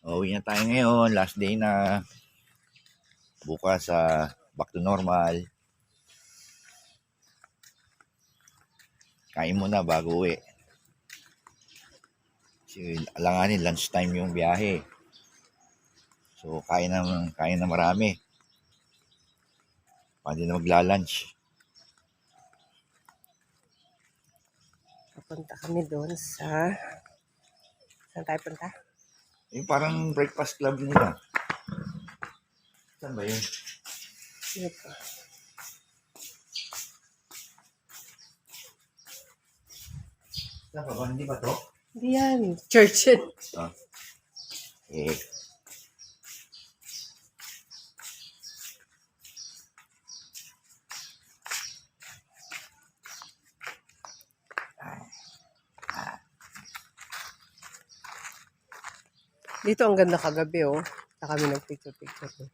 Uuwi na tayo ngayon. Last day na. Bukas back to normal. Kain muna bago uwi. Kasi alanganin, lunchtime yung biyahe. So, kain na marami. Pwede na magla-lunch. Papunta kami doon sa... Saan tayo punta? Yung parang breakfast club nila. Saan ba yun? Dito. Saan ba? Hindi ba to? Hindi yan. Church yun. Eh. Dito ang ganda kagabi, oh. Na kami nagpicture-picture.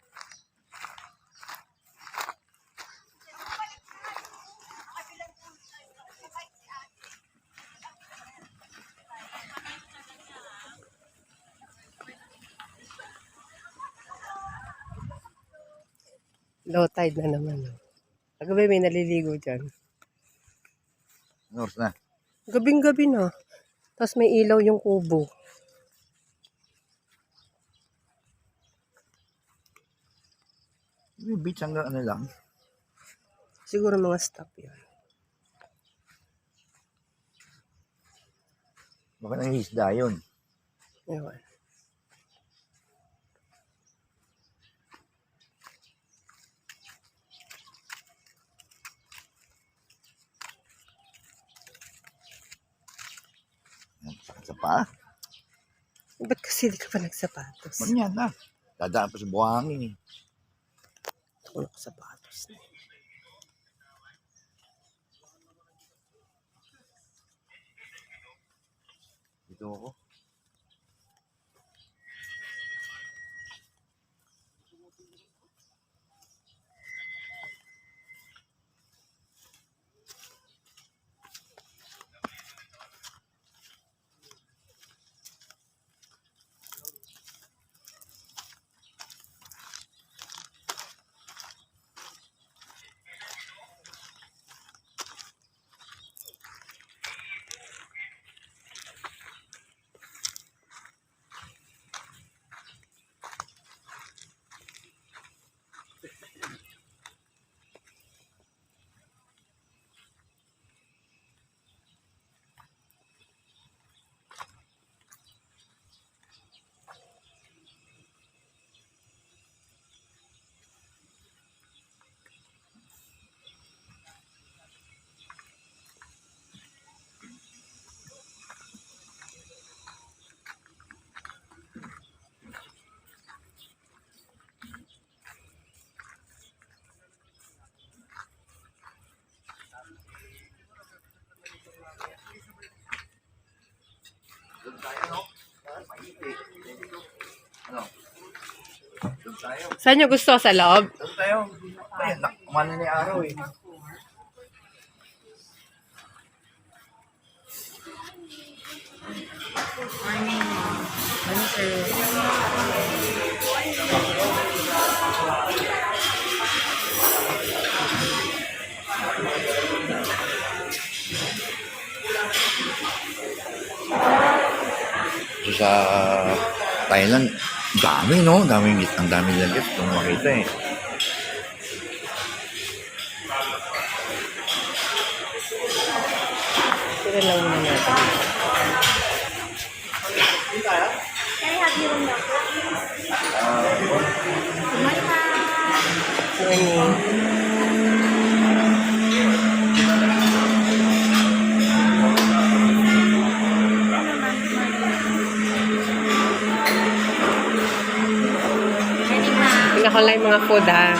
Low tide na naman, oh. Kagabi may naliligo dyan. North na. Gabing-gabi na. Tapos may ilaw yung kubo. Yung beach hanggang ano lang. Siguro mga stop yun. Baka nangihisda yun. Ewan. Sakit sa paa. Ba't kasi di ka pa nagsapatos? Manyan na. Dadaan pa sa buhangin eh. Ako nakasapatos na. Dito ako. Doon tayo, no? Ano? Doon tayo. Saan nyo gusto? Sa loob? Doon tayo. Ayan, kumana na yung araw eh. So, sa Thailand, dami no? Ang dami lang guys kung makita eh. Sila lang muna natin. Can I have your milk? Morning. Tingnan ko lang yung mga food, ha?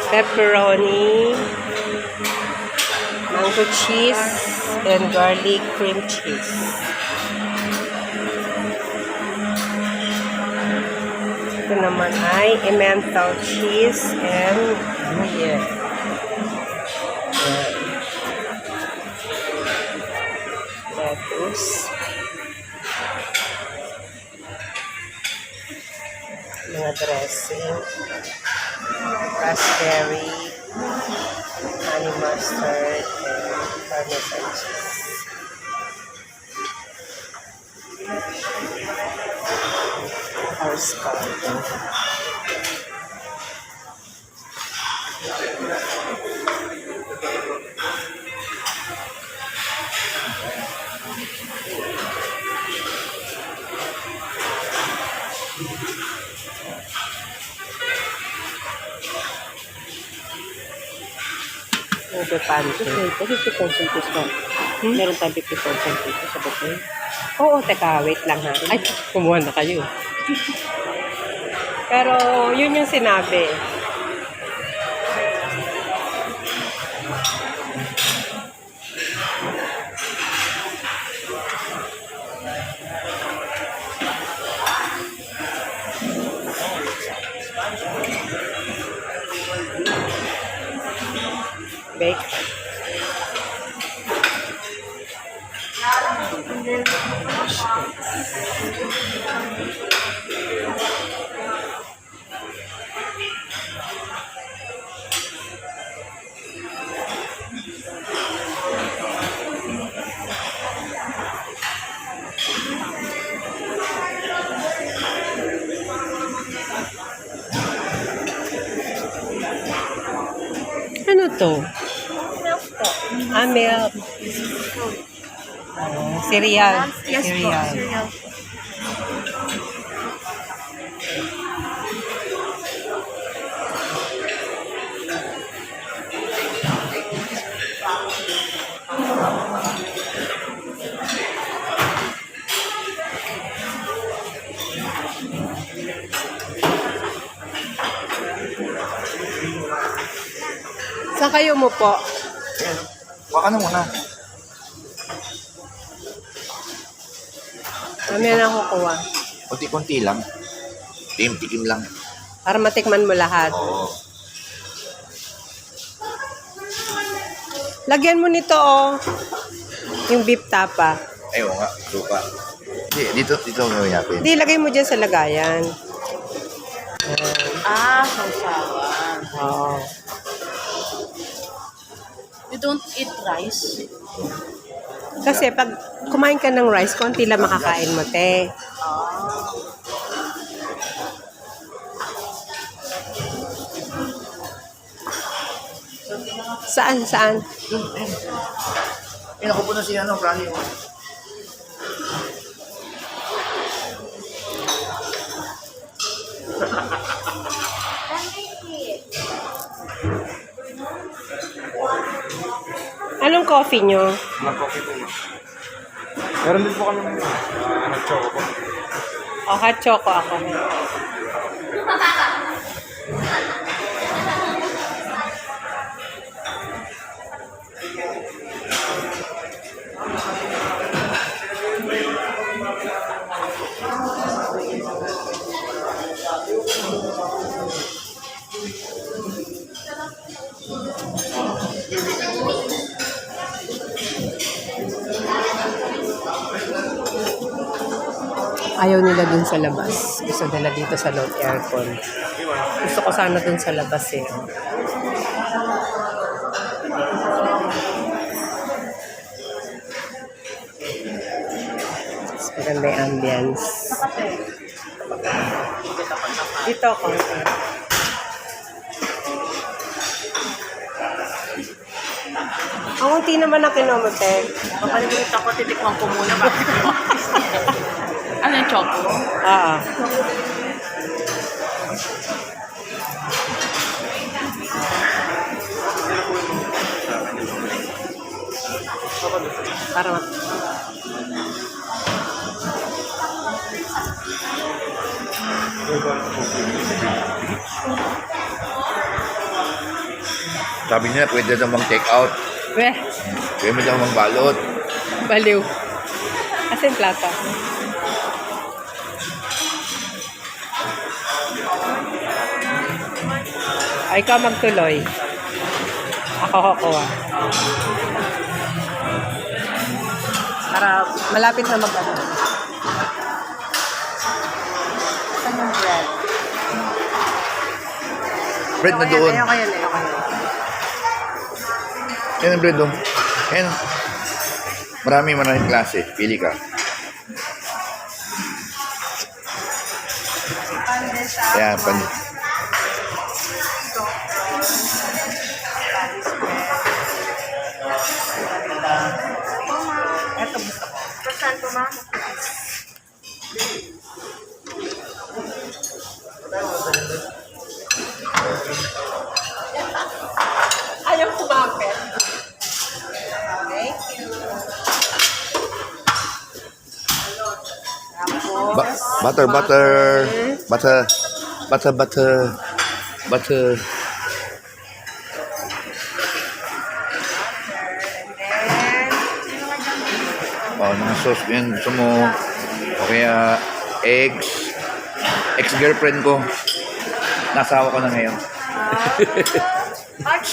Pepperoni, mango cheese, and garlic cream cheese. Ito naman ay emmental cheese and yeah. Lettuce. na dressing. Raspberry, honey mustard, and parmesan cheese. Horse cow. Ube pante. Ito, 50% discount. Meron tayong 50% dito sa buffet. Oo, teka, wait lang ha. Ay, kumuha na kayo. Pero, yun yung sinabi. Bake. Ano to? Milk. Cereal. Yes po, Cereal. cereal. Saan kayo mo po? Ayan. Baka na muna. Mamaya na kukuha. Kunti-kunti lang. Tikim-tikim lang. Para matikman mo lahat. Oo. Lagyan mo nito, oh. Yung beef tapa. Ayaw nga, suka. Dito gawin natin. Hindi, lagay mo dyan sa lagayan. Sausawan. Oo. You don't eat rice? Kasi pag kumain ka ng rice, konti lang makakain mo, te. Saan? Ayun, ako po na si Franny. Anong coffee nyo? Black coffee po. Meron din po kami ng hot choco po. O, hot choco ako. Ayaw nila dun sa labas. Gusto nila dito sa loob aircon. Gusto ko sana dun sa labas eh. Mas maganda yung ambience. Dito ako. Ang unti naman ang kinomote. Papalimulit ako, titikman ko muna bago ko. Ano yung choco? Oo. Para Sabi nila, pwede daw mag-take out. Weh, Pwede daw mag-balot. baliw. Asin plata. Ay, ikaw magtuloy. Ako kukuha. Para malapit na mag-ano. Saan yung bread? Bread na doon. Ayoko yan. Yan ang bread doon. Yan. Maraming klase. Pili ka. Yan, Ito gusto ko. Saan po, ma'am? Ayaw kumapit. Thank you. Butter. Oh, mga sauce yan. Gusto mo, o kaya eggs. Ex-girlfriend ko. Nasawa ko na ngayon. Heart.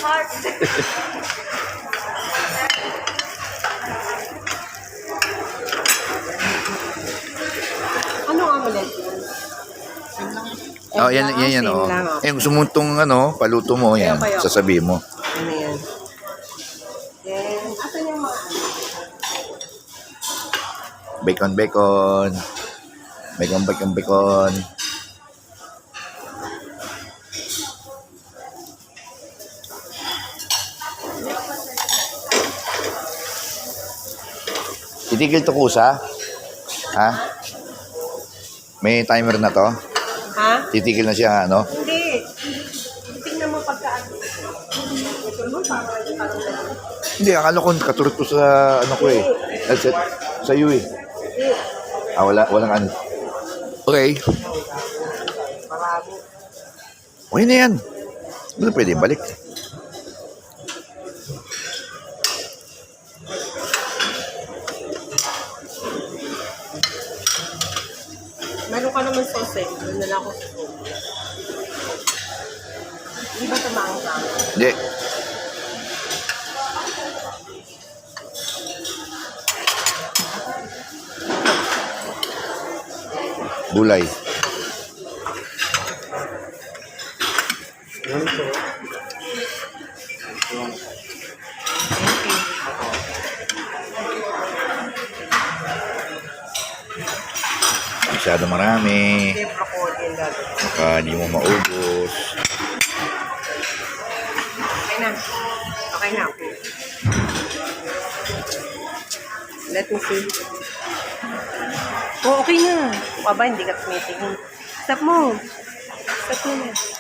Ano ang ulit yun? Oh, yan. Oh. Yung sumuntong paluto mo, yan. Ayoko. Sasabihin mo. Ano yan? Then, asan yung mga Bacon. Titigil to kusa? Ha? May timer na to? Ha? Titigil na siya, Hindi. Tingnan mo pagkaan. Ito mo, parang Hindi, akala ko katurot ko sa ko eh. Sa iyo eh. Walang ano. Okay. Okay na yan. Wala pwede balik. Meron ka naman sauce eh. Doon na lang ako sa sauce. Hindi ba tumaang ka? Hindi. Gulay. Masyado marami. Hindi, broccoli yung gagawin. Baka hindi mo maubos. Okay na. Let me see. Oh, okay na. Baba, hindi ka tumitingin. Stop mo na.